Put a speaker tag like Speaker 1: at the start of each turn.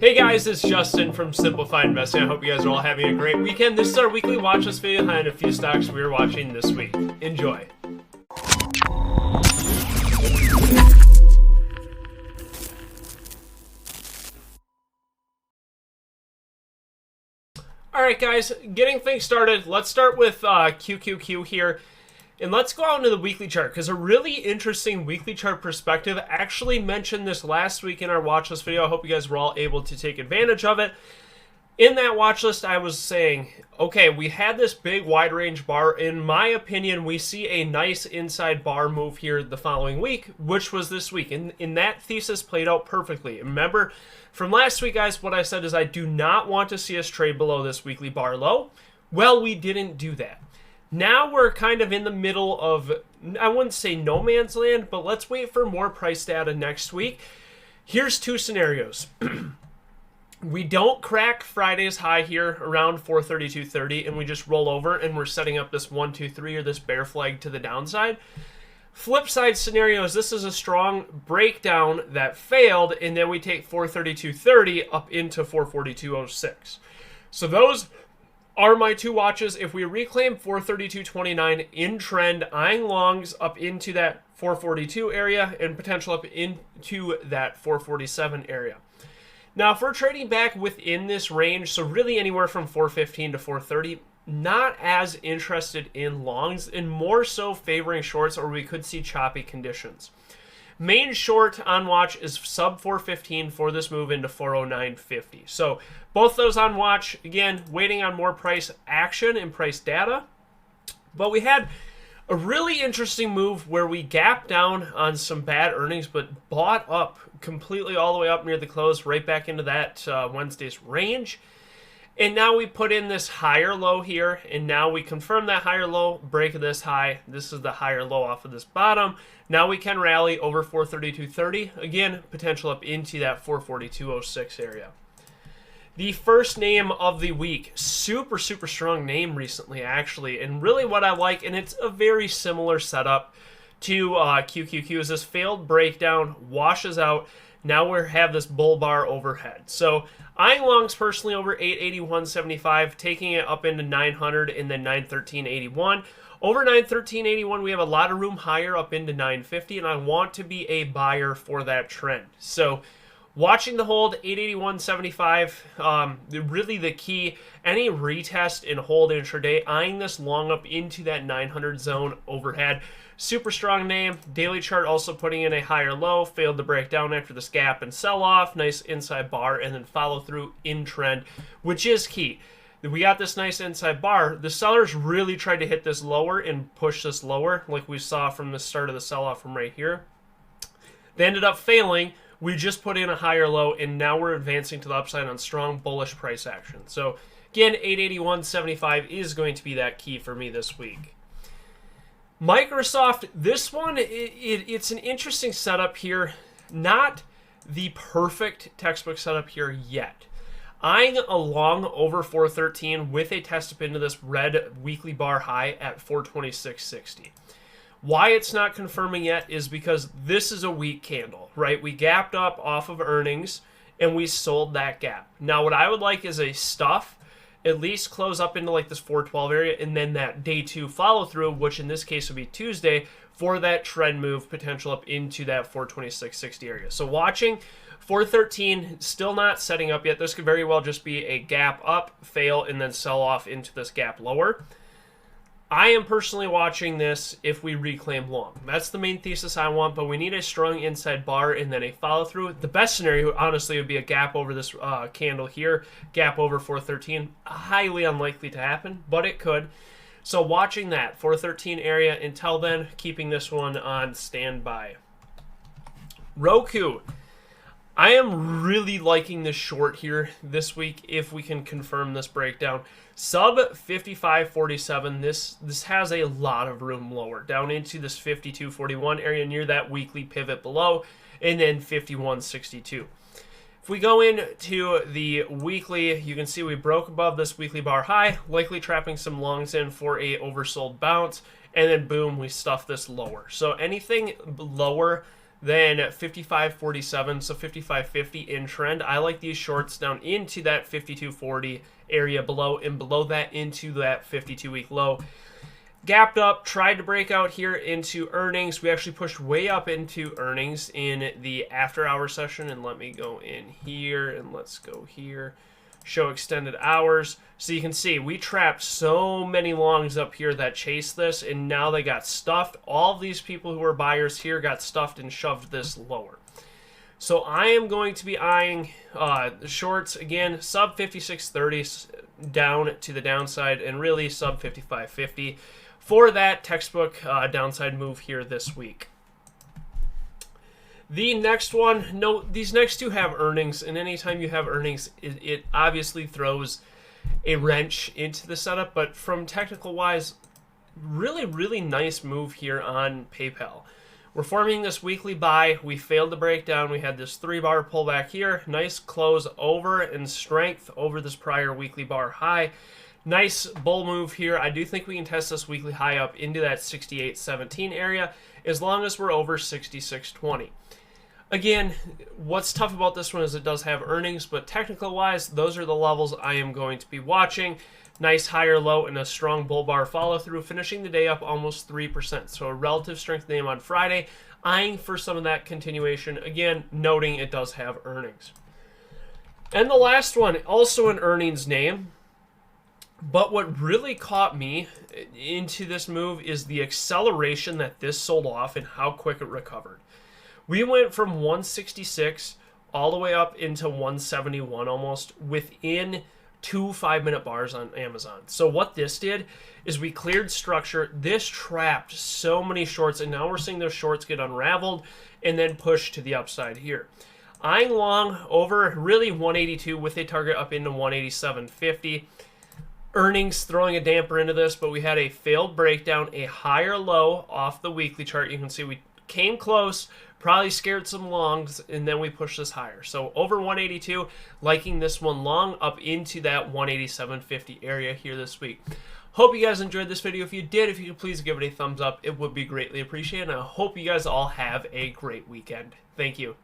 Speaker 1: Hey guys, it's Justin from Simplified Investing. I hope you guys are all having a great weekend. This is our weekly watch list video behind a few stocks we are watching this week. Enjoy. Alright guys, getting things started, let's start with QQQ here. And let's go out into the weekly chart, because a really interesting weekly chart perspective. I actually mentioned this last week in our watch list video. I hope you guys were all able to take advantage of it. In that watch list, I was saying, okay, we had this big wide range bar. In my opinion, we see a nice inside bar move here the following week, which was this week. And that thesis played out perfectly. Remember, from last week, guys, what I said is I do not want to see us trade below this weekly bar low. Well, we didn't do that. Now we're kind of in the middle of, I wouldn't say no man's land, but let's wait for more price data next week. Here's two scenarios. We don't crack Friday's high here around 432.30 and we just roll over and we're setting up this 1, 2, 3 or this bear flag to the downside. Flip side scenario is this is a strong breakdown that failed and then we take 432.30 up into 442.06. So those are my two watches. If we reclaim 432.29 in trend, eyeing longs up into that 442 area and potential up into that 447 area. Now, if we're trading back within this range, so really anywhere from 415 to 430, not as interested in longs and more so favoring shorts, or we could see choppy conditions. Main short on watch is sub 415 for this move into 409.50. So both those on watch, again, waiting on more price action and price data. But we had a really interesting move where we gapped down on some bad earnings, but bought up completely all the way up near the close, right back into that Wednesday's range. And now we put in this higher low here, and now we confirm that higher low, break this high. This is the higher low off of this bottom. Now we can rally over 432.30. Again, potential up into that 442.06 area. The first name of the week, super strong name recently, actually. And really what I like, and it's a very similar setup to QQQ, is this failed breakdown, washes out. Now we have this bull bar overhead. So eyeing longs personally over 881.75, taking it up into 900 and then 913.81. Over 913.81, we have a lot of room higher up into 950, and I want to be a buyer for that trend. So watching the hold, 881.75, really the key, any retest and hold intraday, eyeing this long up into that 900 zone overhead. Super strong name. Daily chart also putting in a higher low, failed to break down after this gap and sell off. Nice inside bar and then follow through in trend, which is key. We got this nice inside bar. The sellers really tried to hit this lower and push this lower like we saw from the start of the sell-off from right here. They ended up failing. We just put in a higher low and now we're advancing to the upside on strong bullish price action. So again, 881.75 is going to be that key for me this week. Microsoft, this one, it's an interesting setup here. Not the perfect textbook setup here yet. Eyeing a long over 413 with a test up into this red weekly bar high at 426.60. Why it's not confirming yet is because this is a weak candle, right? We gapped up off of earnings and we sold that gap. Now, what I would like is a stuff, at least close up into like this 412 area and then that day two follow through, which in this case would be Tuesday, for that trend move potential up into that 426.60 area. So watching 413, still not setting up yet. This could very well just be a gap up, fail, and then sell off into this gap lower. I am personally watching this if we reclaim long. That's the main thesis I want, but we need a strong inside bar and then a follow through. The best scenario, honestly, would be a gap over this candle here, gap over 413. Highly unlikely to happen, but it could. So watching that 413 area until then, keeping this one on standby. Roku. I am really liking this short here this week if we can confirm this breakdown. Sub 55.47, this has a lot of room lower, down into this 52.41 area near that weekly pivot below, and then 51.62. If we go into the weekly, you can see we broke above this weekly bar high, likely trapping some longs in for a oversold bounce, and then boom, we stuff this lower. So anything lower then 55.47, so 55.50 in trend. I like these shorts down into that 52.40 area below, and below that into that 52-week low. Gapped up, tried to break out here into earnings. We actually pushed way up into earnings in the after-hour session, and let me go in here, and let's go here. Show extended hours. So you can see we trapped so many longs up here that chased this, and now they got stuffed. All of these people who were buyers here got stuffed and shoved this lower. So I am going to be eyeing the shorts again, sub 56.30 down to the downside, and really sub 55.50 for that textbook downside move here this week. The next one, no, these next two have earnings, and anytime you have earnings, it obviously throws a wrench into the setup, but from technical wise, really nice move here on PayPal. We're forming this weekly buy. We failed to break down. We had this 3-bar pullback here. Nice close over and strength over this prior weekly bar high. Nice bull move here. I do think we can test this weekly high up into that 68.17 area as long as we're over 66.20. Again, what's tough about this one is it does have earnings, but technical-wise, those are the levels I am going to be watching. Nice higher low and a strong bull bar follow-through, finishing the day up almost 3%. So a relative strength name on Friday, eyeing for some of that continuation. Again, noting it does have earnings. And the last one, also an earnings name. But what really caught me into this move is the acceleration that this sold off and how quick it recovered. We went from 166 all the way up into 171 almost within 2 5-minute bars on Amazon. So what this did is we cleared structure. This trapped so many shorts, and now we're seeing those shorts get unraveled and then pushed to the upside here. Eyeing long over really 182 with a target up into 187.50. Earnings throwing a damper into this, but we had a failed breakdown, a higher low off the weekly chart. You can see we came close, probably scared some longs, and then we pushed this higher. So over 182, liking this one long up into that 187.50 area here this week. Hope you guys enjoyed this video. If you did, if you could please give it a thumbs up, it would be greatly appreciated. And I hope you guys all have a great weekend. Thank you.